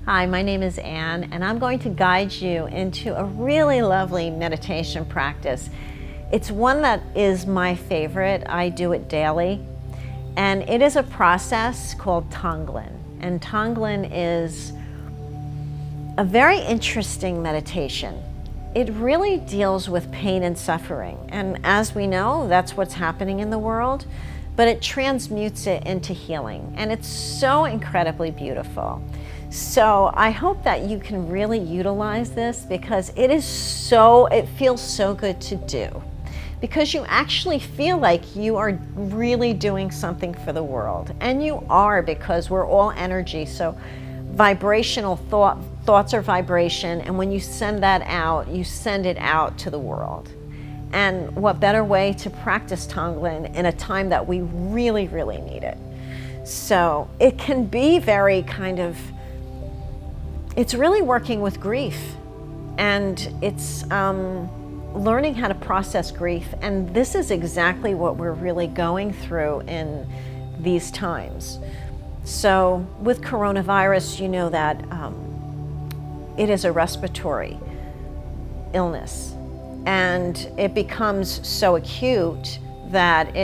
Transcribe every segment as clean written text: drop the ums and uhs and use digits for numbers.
Hi, my name is Anne, and I'm going to guide you into a really lovely meditation practice. It's one that is my favorite. I do it daily, and it is a process called Tonglen. And Tonglen is a very interesting meditation. It really deals with pain and suffering, and as we know, that's what's happening in the world, but it transmutes it into healing, and it's so incredibly beautiful. So I hope that you can really utilize this because it feels so good to do, because you actually feel like you are really doing something for the world, and you are, because we're all energy. So vibrational thoughts are vibration, and when you send that out, you send it out to the world. And what better way to practice Tonglen in a time that we really, really need it. So it can be very it's really working with grief, and it's learning how to process grief. And this is exactly what we're really going through in these times. So with coronavirus, you know that it is a respiratory illness, and it becomes so acute that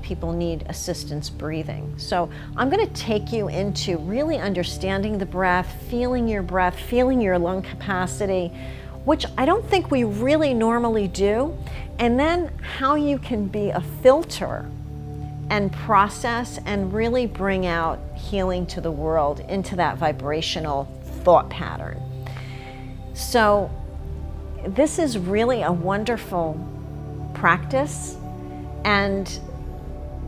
people need assistance breathing. So I'm going to take you into really understanding the breath, feeling your lung capacity, which I don't think we really normally do, and then how you can be a filter and process and really bring out healing to the world into that vibrational thought pattern. So this is really a wonderful practice, and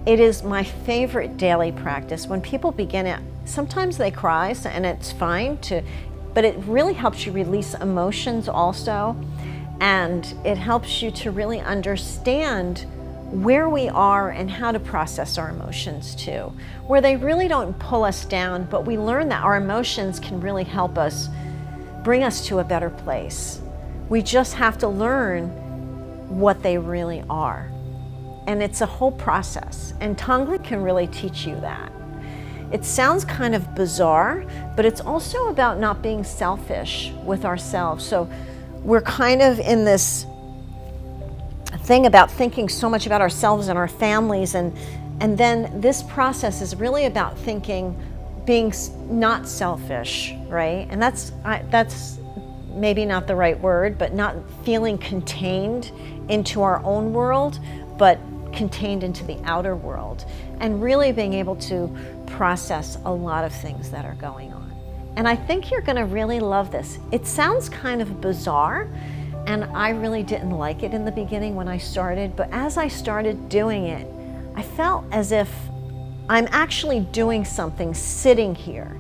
it is my favorite daily practice. When people begin it, sometimes they cry, and it's fine but it really helps you release emotions also, and it helps you to really understand where we are and how to process our emotions too, where they really don't pull us down, but we learn that our emotions can really help us bring us to a better place. We just have to learn what they really are. And it's a whole process, and Tonglen can really teach you that. It sounds kind of bizarre, but it's also about not being selfish with ourselves. So we're kind of in this thing about thinking so much about ourselves and our families, and then this process is really about being not selfish, right? And that's maybe not the right word, but not feeling contained into our own world, but contained into the outer world, and really being able to process a lot of things that are going on. And I think you're going to really love this. It sounds kind of bizarre, and I really didn't like it in the beginning when I started, but as I started doing it, I felt as if I'm actually doing something, sitting here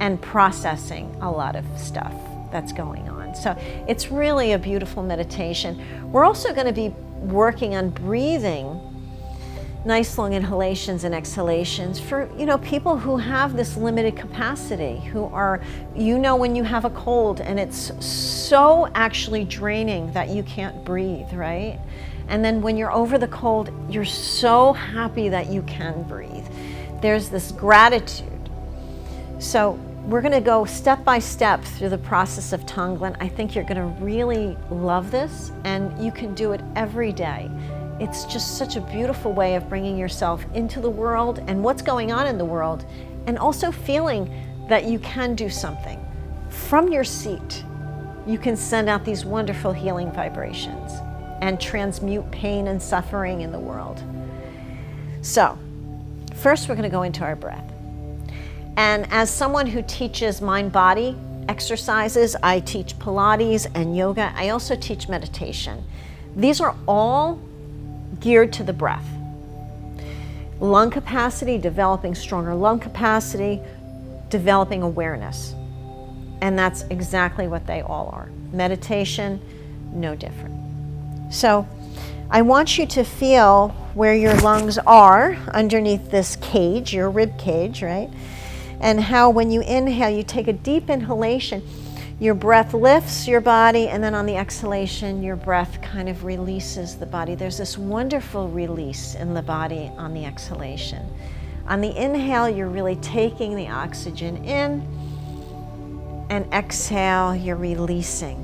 and processing a lot of stuff that's going on. So it's really a beautiful meditation. We're also going to be working on breathing, nice long inhalations and exhalations for people who have this limited capacity, who are, when you have a cold and it's so actually draining that you can't breathe, right? And then when you're over the cold, you're so happy that you can breathe. There's this gratitude. So we're going to go step by step through the process of Tonglen. I think you're going to really love this, and you can do it every day. It's just such a beautiful way of bringing yourself into the world and what's going on in the world, and also feeling that you can do something. From your seat, you can send out these wonderful healing vibrations and transmute pain and suffering in the world. So, first we're going to go into our breath. And as someone who teaches mind-body exercises, I teach Pilates and yoga. I also teach meditation. These are all geared to the breath. Lung capacity, developing stronger lung capacity, developing awareness. And that's exactly what they all are. Meditation, no different. So I want you to feel where your lungs are underneath this cage, your rib cage, right? And how when you inhale, you take a deep inhalation, your breath lifts your body, and then on the exhalation, your breath kind of releases the body. There's this wonderful release in the body on the exhalation. On the inhale, you're really taking the oxygen in, And exhale, you're releasing.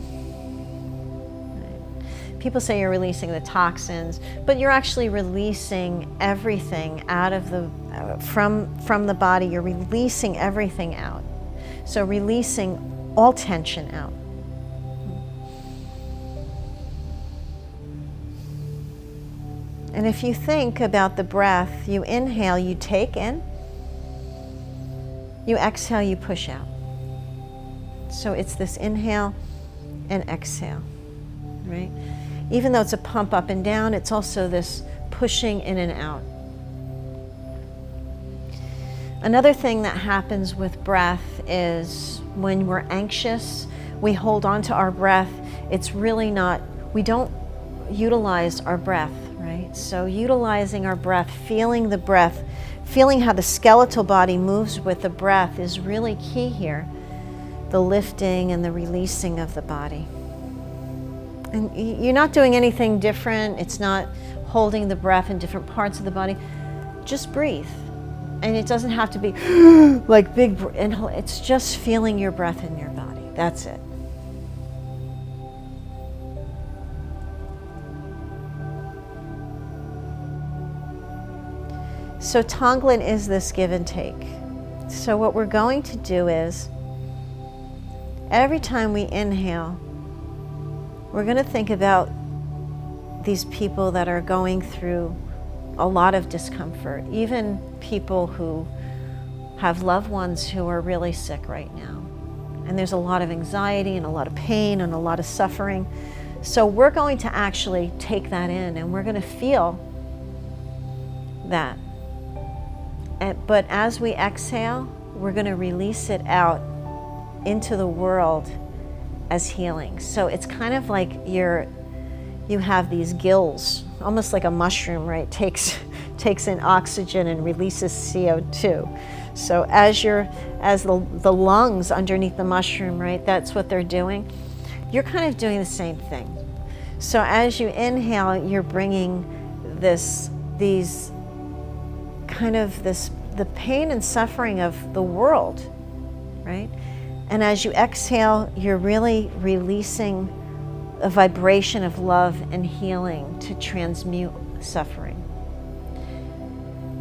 People say you're releasing the toxins, but you're actually releasing everything out of the, from the body. You're releasing everything out. So releasing all tension out. And if you think about the breath, you inhale, you take in. You exhale, you push out. So it's this inhale and exhale, right? Even though it's a pump up and down, it's also this pushing in and out. Another thing that happens with breath is when we're anxious, we hold on to our breath. It's really not, we don't utilize our breath, right? So utilizing our breath, feeling the breath, feeling how the skeletal body moves with the breath is really key here. The lifting and the releasing of the body. And you're not doing anything different. It's not holding the breath in different parts of the body. Just breathe. And it doesn't have to be like big inhale. It's just feeling your breath in your body. That's it. So Tonglen is this give and take. So what we're going to do is, every time we inhale, we're going to think about these people that are going through a lot of discomfort, even people who have loved ones who are really sick right now. And there's a lot of anxiety and a lot of pain and a lot of suffering. So we're going to actually take that in and we're going to feel that. But as we exhale, we're going to release it out into the world as healing. So it's kind of like you have these gills, almost like a mushroom, right? Takes in oxygen and releases CO2. So as the lungs underneath the mushroom, right? That's what they're doing. You're kind of doing the same thing. So as you inhale, you're bringing the pain and suffering of the world, right? And as you exhale, you're really releasing a vibration of love and healing to transmute suffering.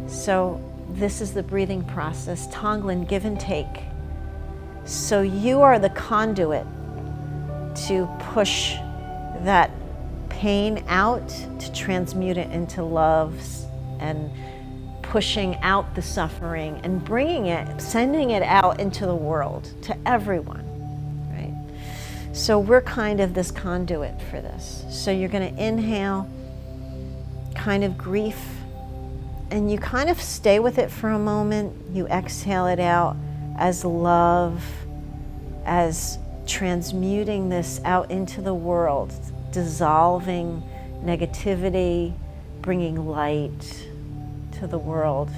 So this is the breathing process, Tonglen, give and take. So you are the conduit to push that pain out, to transmute it into love and pushing out the suffering and bringing it, sending it out into the world to everyone, right? So we're kind of this conduit for this. So you're going to inhale kind of grief and you kind of stay with it for a moment. You exhale it out as love, as transmuting this out into the world, dissolving negativity, bringing light to the world.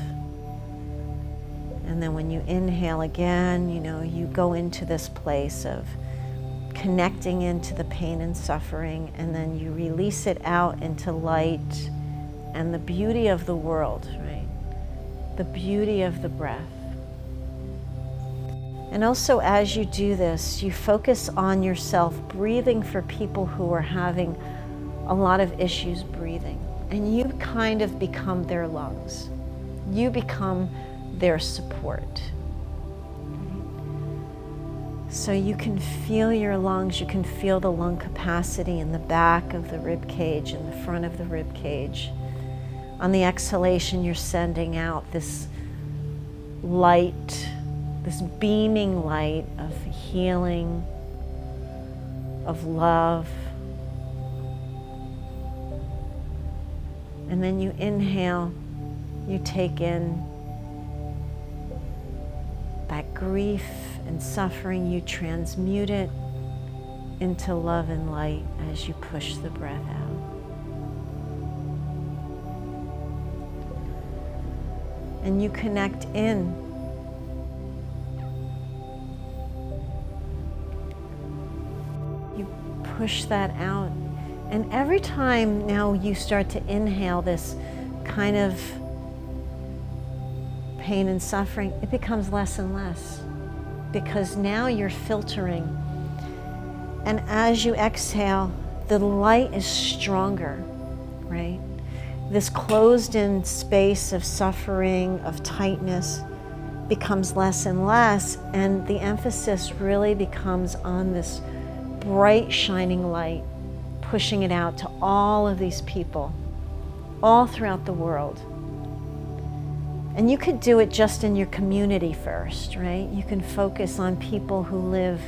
And then when you inhale again, you go into this place of connecting into the pain and suffering, and then you release it out into light and the beauty of the world, right? The beauty of the breath. And also as you do this, you focus on yourself breathing for people who are having a lot of issues breathing. And you kind of become their lungs. You become their support. So you can feel your lungs, you can feel the lung capacity in the back of the rib cage, in the front of the rib cage. On the exhalation, you're sending out this light, this beaming light of healing, of love. And then you inhale, you take in that grief and suffering, you transmute it into love and light as you push the breath out. And you connect in. You push that out. And every time now you start to inhale this kind of pain and suffering, it becomes less and less. because now you're filtering. And as you exhale, the light is stronger, right? This closed-in space of suffering, of tightness, becomes less and less, and the emphasis really becomes on this bright, shining light, pushing it out to all of these people, all throughout the world. And you could do it just in your community first, right? You can focus on people who live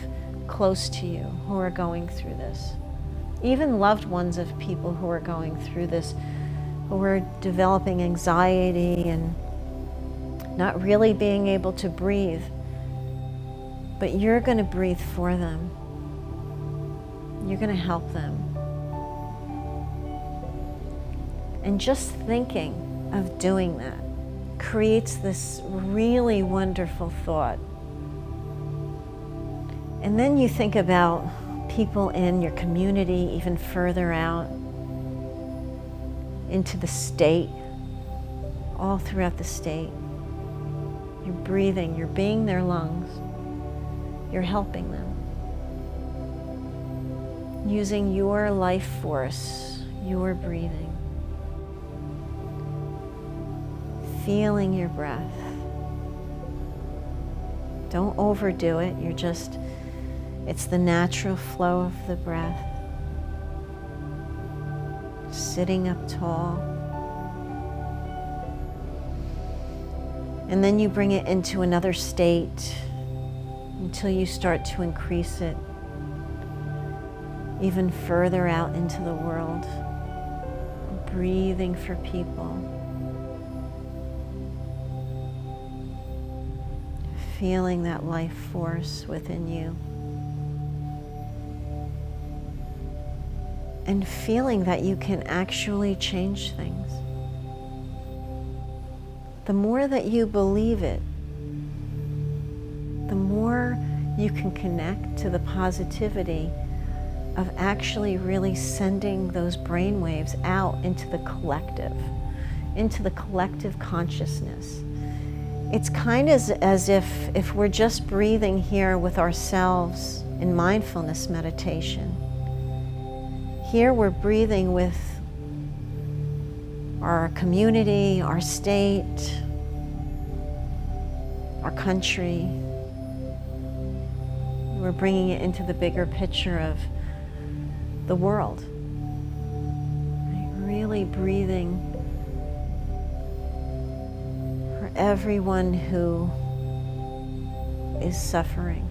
close to you, who are going through this. Even loved ones of people who are going through this, who are developing anxiety and not really being able to breathe. But you're going to breathe for them. You're going to help them. And just thinking of doing that creates this really wonderful thought. And then you think about people in your community, even further out into the state, all throughout the state. You're breathing, you're being their lungs, you're helping them. Using your life force, your breathing. Feeling your breath. Don't overdo it, it's the natural flow of the breath. Sitting up tall. And then you bring it into another state until you start to increase it even further out into the world. Breathing for people. Feeling that life force within you. And feeling that you can actually change things. The more that you believe it, the more you can connect to the positivity of actually really sending those brain waves out into the collective consciousness. It's kind of as if we're just breathing here with ourselves in mindfulness meditation. Here we're breathing with our community, our state, our country. We're bringing it into the bigger picture of the world. Right? Really breathing for everyone who is suffering.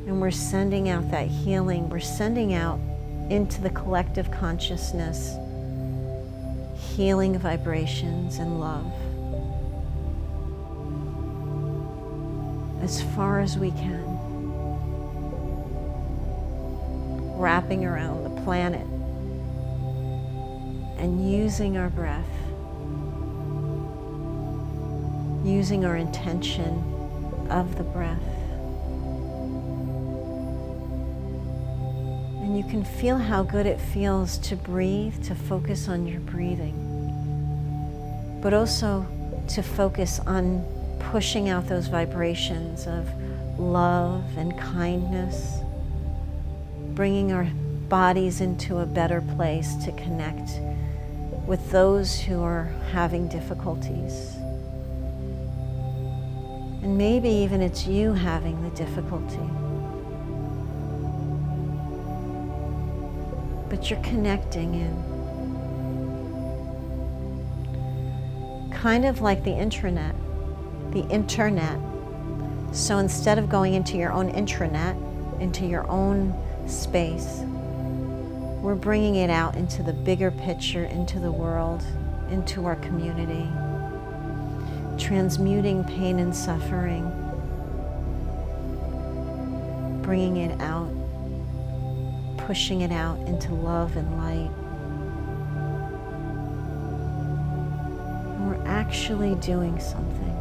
And we're sending out that healing. We're sending out into the collective consciousness healing vibrations and love as far as we can, wrapping around the planet and using our breath, using our intention of the breath. And you can feel how good it feels to breathe, to focus on your breathing, but also to focus on pushing out those vibrations of love and kindness, bringing our bodies into a better place to connect with those who are having difficulties. And maybe even it's you having the difficulty. But you're connecting in. Kind of like the intranet, the internet. So instead of going into your own intranet, into your own space, we're bringing it out into the bigger picture, into the world, into our community, transmuting pain and suffering, bringing it out, pushing it out into love and light. And we're actually doing something.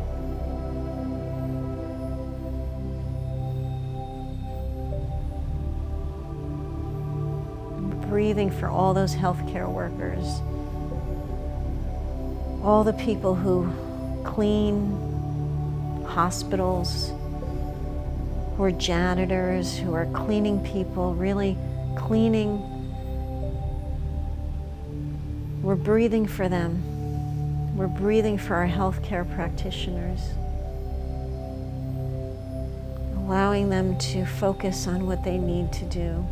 Breathing for all those healthcare workers, all the people who clean hospitals, who are janitors, who are cleaning people, really cleaning. We're breathing for them. We're breathing for our healthcare practitioners, allowing them to focus on what they need to do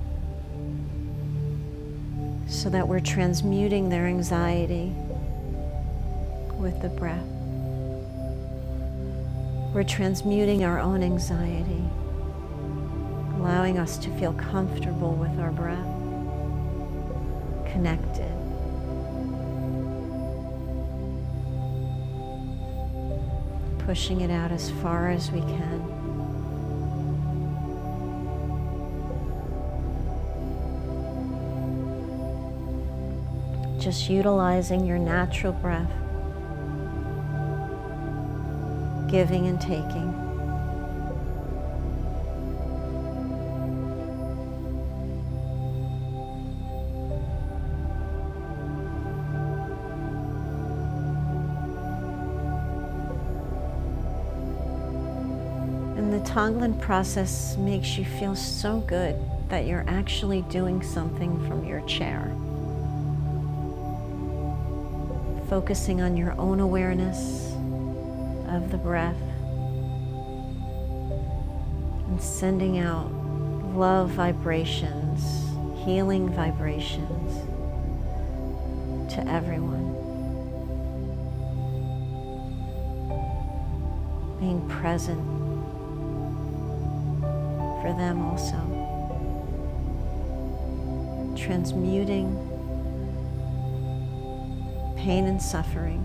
so that we're transmuting their anxiety with the breath. We're transmuting our own anxiety, allowing us to feel comfortable with our breath, connected. Pushing it out as far as we can. Just utilizing your natural breath, giving and taking. And the Tonglen process makes you feel so good that you're actually doing something from your chair. Focusing on your own awareness of the breath and sending out love vibrations, healing vibrations to everyone. Being present for them also. Transmuting pain and suffering,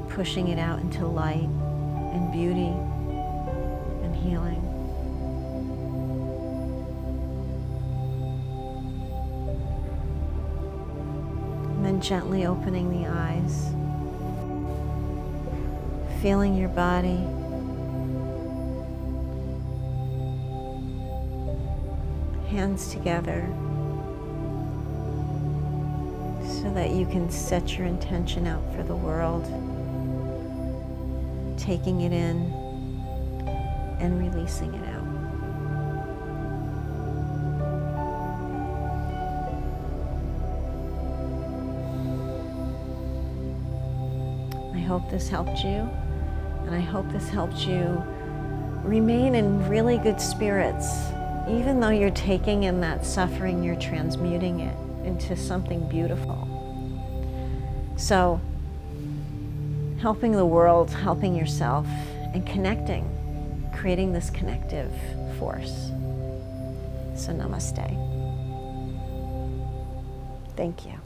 pushing it out into light and beauty and healing. And then gently opening the eyes, feeling your body, hands together, so that you can set your intention out for the world, taking it in and releasing it out. I hope this helped you, and I hope this helped you remain in really good spirits. Even though you're taking in that suffering, you're transmuting it into something beautiful. So, helping the world, helping yourself, and connecting, creating this connective force. So namaste. Thank you.